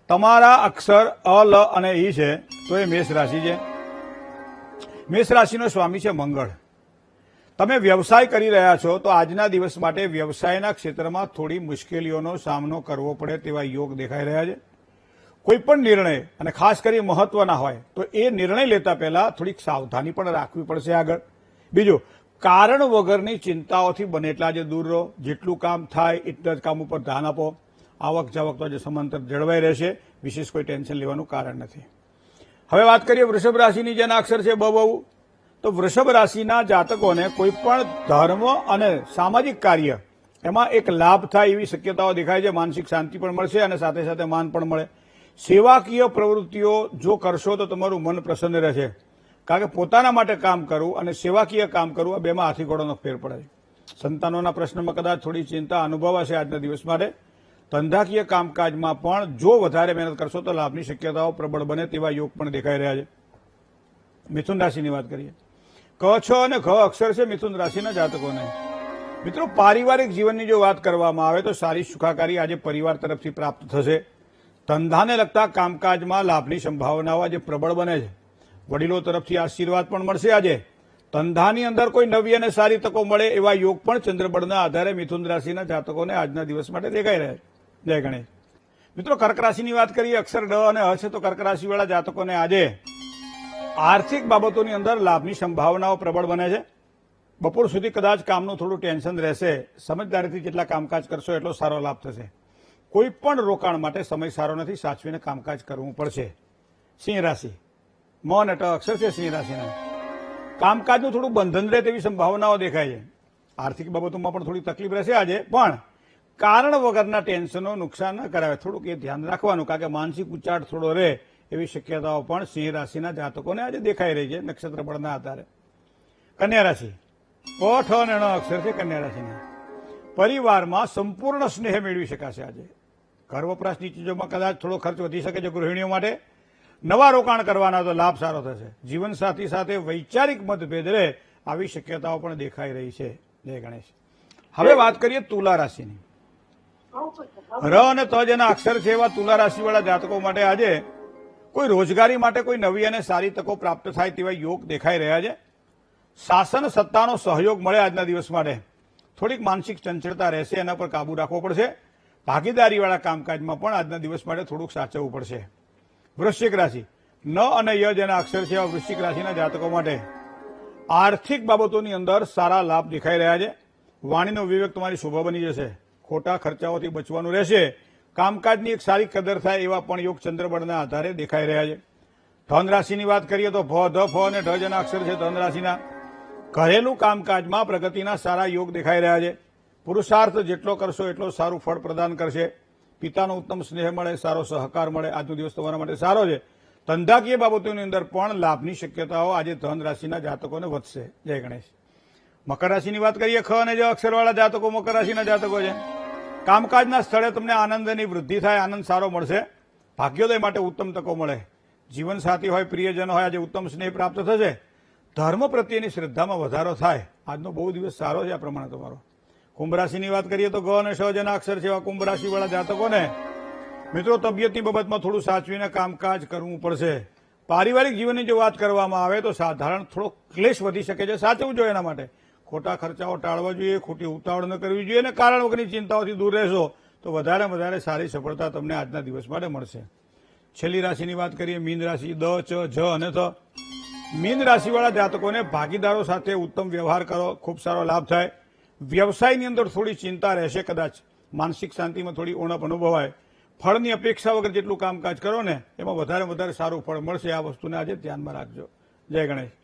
તમારા અક્ષર અ લ અને ઈ છે તો એ મેષ રાશિ છે. મેષ રાશિનો સ્વામી છે મંગળ. તમે વ્યવસાય કરી રહ્યા છો તો આજના દિવસ માટે વ્યવસાયના ક્ષેત્રમાં થોડી મુશ્કેલીઓનો સામનો કરવો પડે તેવા યોગ દેખાઈ રહ્યા છે. કોઈ પણ નિર્ણય અને ખાસ કરી મહત્વના હોય તો એ નિર્ણય લેતા પહેલા થોડીક સાવધાની પણ રાખવી પડશે આગળ. બીજું, કારણ વગરની ચિંતાઓથી બને એટલા જે દૂર રહો. જેટલું કામ થાય એટલા જ કામ ઉપર ધ્યાન આપો. આવક જાવક તો જે સમાંતર જળવાઈ રહેશે. વિશેષ કોઈ ટેન્શન લેવાનું કારણ નથી. હવે વાત કરીએ વૃષભ રાશિની જેના અક્ષર છે બ બહુ. તો વૃષભ રાશિના જાતકોને કોઈ પણ ધર્મ અને સામાજિક કાર્ય એમાં એક લાભ થાય એવી શક્યતાઓ દેખાય છે. માનસિક શાંતિ પણ મળશે અને સાથે સાથે માન પણ મળે. સેવાકીય પ્રવૃત્તિઓ જો કરશો તો તમારું મન પ્રસન્ન રહેશે. કારણ કે પોતાના માટે કામ કરવું અને સેવાકીય કામ કરવું આ બેમાં હાથી ઘોડાનો ફેર પડે છે. સંતાનોના પ્રશ્નમાં કદાચ થોડી ચિંતા અનુભવાશે આજના દિવસ માટે. ધંધાકીય કામકાજમાં પણ જો વધારે મહેનત કરશો તો લાભની શક્યતાઓ પ્રબળ બને તેવા યોગ પણ દેખાઈ રહ્યા છે. મિથુન રાશિની વાત કરીએ. ક છ અને ઘ અક્ષર છે મિથુન રાશિના જાતકોને. મિત્રો, પારિવારિક જીવનની જો વાત કરવામાં આવે તો સારી સુખાકારી આજે પરિવાર તરફથી પ્રાપ્ત થશે. ધંધાને લગતા કામકાજમાં લાભની સંભાવનાઓ આજે પ્રબળ બને છે. વડીલો તરફથી આશીર્વાદ પણ મળશે. આજે ધંધાની અંદર કોઈ નવી અને સારી તકો મળે એવા યોગ પણ ચંદ્રબળના આધારે મિથુન રાશિના જાતકોને આજના દિવસ માટે દેખાઈ રહ્યા છે. જય ગણેશ. મિત્રો, કર્ક રાશિની વાત કરીએ. અક્ષર ડ અને હ છે તો કર્ક રાશિવાળા જાતકોને આજે આર્થિક બાબતોની અંદર લાભની સંભાવનાઓ પ્રબળ બને છે. બપોર સુધી કદાચ કામનું થોડું ટેન્શન રહેશે. સમજદારીથી જેટલા કામકાજ કરશો એટલો સારો લાભ થશે. કોઈ પણ રોકાણ માટે સમય સારો નથી. સાચવીને કામકાજ કરવું પડશે. સિંહ રાશિ મ અને ટ અક્ષર છે સિંહ રાશિના. કામકાજનું થોડું બંધન રહે તેવી સંભાવનાઓ દેખાય છે. આર્થિક બાબતોમાં પણ થોડી તકલીફ રહેશે આજે. પણ કારણ વગરના ટેન્શનો નુકસાન ન કરાવે થોડુંક એ ધ્યાન રાખવાનું. કારણ કે માનસિક ઉચાટ થોડો રહે એવી શક્યતાઓ પણ સિંહ રાશિના જાતકોને આજે દેખાઈ રહી છે નક્ષત્ર બળના આધારે. કન્યા રાશિ પ ઠ અને ણ અક્ષર છે કન્યા રાશિના. પરિવારમાં સંપૂર્ણ સ્નેહ મેળવી શકાશે આજે. ઘર વપરાશની ચીજોમાં કદાચ થોડો ખર્ચ વધી શકે છે ગૃહિણીઓ માટે. નવા રોકાણ કરવાના તો લાભ સારો થશે. જીવનસાથી સાથે વૈચારિક મતભેદ રહે આવી શક્યતાઓ પણ દેખાઈ રહી છે. જય ગણેશ. હવે વાત કરીએ તુલા રાશિની. ર અને ત જેના અક્ષર છે એવા તુલા રાશિવાળા જાતકો માટે આજે કોઈ રોજગારી માટે કોઈ નવી અને સારી તકો પ્રાપ્ત થાય તેવા યોગ દેખાઈ રહ્યા છે. શાસન સત્તાનો સહયોગ મળે આજના દિવસ માટે. થોડીક માનસિક ચંચળતા રહેશે, એના પર કાબુ રાખવો પડશે. ભાગીદારીવાળા કામકાજમાં પણ આજના દિવસ માટે થોડુંક સાચવવું પડશે. વૃશ્ચિક રાશિ ન અને ય જેના અક્ષર છે એવા વૃશ્ચિક રાશિના જાતકો માટે આર્થિક બાબતોની અંદર સારા લાભ દેખાઈ રહ્યા છે. વાણીનો વિવેક તમારી શોભા બની જશે. ખોટા ખર્ચાઓથી બચવાનું રહેશે. કામકાજની એક સારી કદર થાય એવા પણ યોગ ચંદ્રબળના આધારે દેખાઈ રહ્યા છે. ધન રાશિની વાત કરીએ તો ભ ધ ફ અને ઢ જેના અક્ષર છે ધન રાશિના. ઘરેલું કામકાજમાં પ્રગતિના સારા યોગ દેખાઈ રહ્યા છે. પુરુષાર્થ જેટલો કરશો એટલો સારું ફળ પ્રદાન કરશે. પિતાનો ઉત્તમ સ્નેહ મળે, સારો સહકાર મળે. આજનો દિવસ તમારા માટે સારો છે. ધંધાકીય બાબતોની અંદર પણ લાભની શક્યતાઓ આજે ધન રાશિના જાતકોને વધશે. જય ગણેશ. મકર રાશિની વાત કરીએ. ખ અને જ અક્ષરવાળા જાતકો મકર રાશિના જાતકો છે. કામકાજના સ્થળે તમને આનંદની વૃદ્ધિ થાય, આનંદ સારો મળશે. ભાગ્યોદય માટે ઉત્તમ તકો મળે. જીવનસાથી હોય, પ્રિયજનો હોય, આજે ઉત્તમ સ્નેહ પ્રાપ્ત થશે. ધર્મ પ્રત્યેની શ્રદ્ધામાં વધારો થાય. આજનો બહુ દિવસ સારો છે આ પ્રમાણે તમારો. કુંભ રાશિની વાત કરીએ તો ગ અને શ જેના અક્ષર છે એવા કુંભ રાશિવાળા જાતકોને મિત્રો તબિયતની બાબતમાં થોડું સાચવીને કામકાજ કરવું પડશે. પારિવારિક જીવનની જો વાત કરવામાં આવે તો સાધારણ થોડો ક્લેશ વધી શકે છે. સાચવવું જોઈએ એના માટે. ખોટા ખર્ચાઓ ટાળવા જોઈએ, ખોટી ઉતાવળ ન કરવી જોઈએ અને કારણ વગરની ચિંતાઓથી દૂર રહેશો તો વધારે સારી સફળતા તમને આજના દિવસ માટે મળશે. છેલ્લી રાશિની વાત કરીએ મીન રાશિ દ ચ જ અને ત. મીન રાશિવાળા જાતકોને ભાગીદારો સાથે ઉત્તમ વ્યવહાર કરો, ખૂબ સારો લાભ થાય. વ્યવસાયની અંદર થોડી ચિંતા રહેશે. કદાચ માનસિક શાંતિમાં થોડી ઉણપ અનુભવાય. ફળની અપેક્ષા વગર જેટલું કામકાજ કરો ને એમાં વધારે સારું ફળ મળશે. આ વસ્તુને આજે ધ્યાનમાં રાખજો. જય ગણેશ.